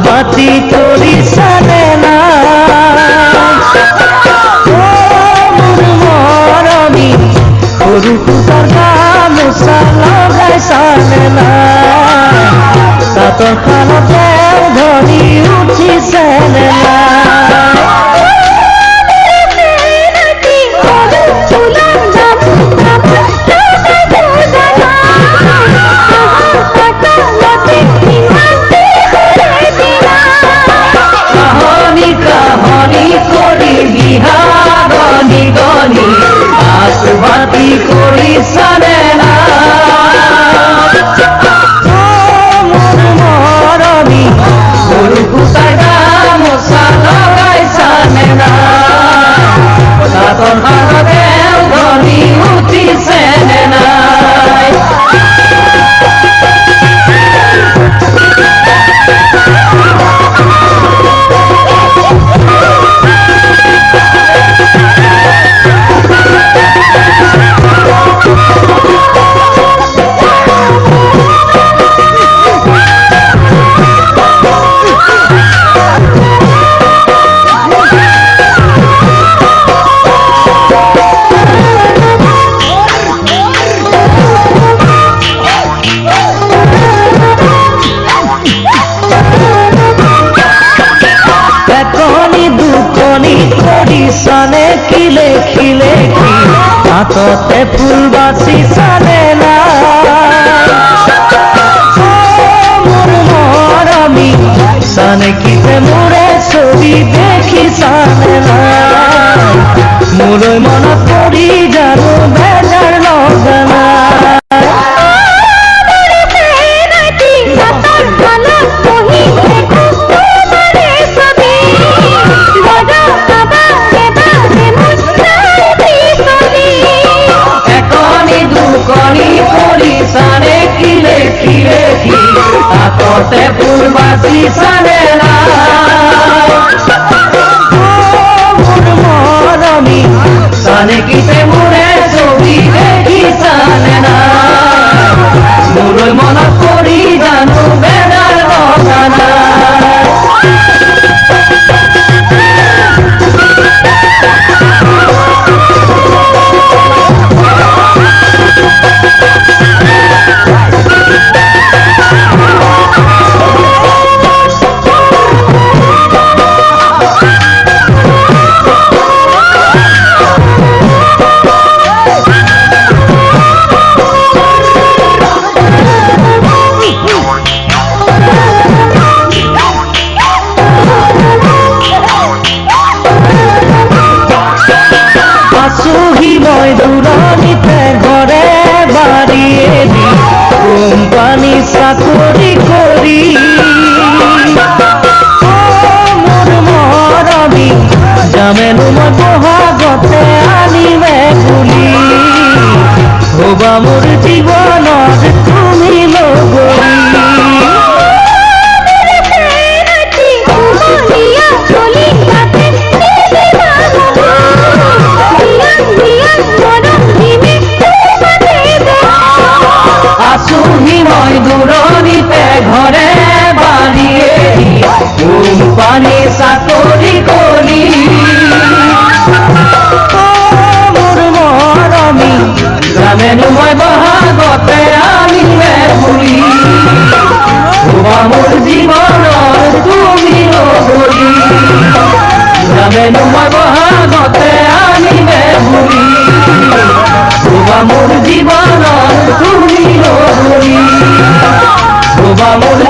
বাতি তৰি সানে না মোৰ মৰমি সৰু কুতাৰ গামোচা লগাই সানে না তাঁতৰ শালতে ধৰি উঠিছে নে না বাতি কৰি সানে না মোৰ মৰমি সৰু কুতাৰ গামোচা লগাই সানে না তাঁতৰ শালতে ধৰি উঠিছে নে নাই সানে খিলে খিলে কি হাততে ফুল বাছি সানে না মোর মরমি সানে কিতে মোরে ছবি দেখি সানে না মোর মনত পৰি জানো বেজাৰ লগনা সানে খিলে খিলে কি হাততে ফুল বাছি সানে না মোর মরমি সানে কিতে মোরে ছবি দেখি সানে না মোর মনত পৰি জানো বেজাৰ লগনা কোম্পানি চাকৰি কৰি মোৰ মৰমি জামেনো মই বহাগতে আনিবে বুলি হবা মোৰ জীবনত তুমি লগৰী আছুহি মই দূৰণিতে ঘৰে বাৰীয়ে কোম্পানী চাকৰি কৰি মোৰ মৰমি জামেনো মই বহাগতে আনিবে বুলি হবা মোৰ জীৱনৰ তুমি লগৰী জামেনো মই বহাগতে আনিবে বুলি হবা মোৰ জীৱনৰ তুমি লগৰী হবা মোৰ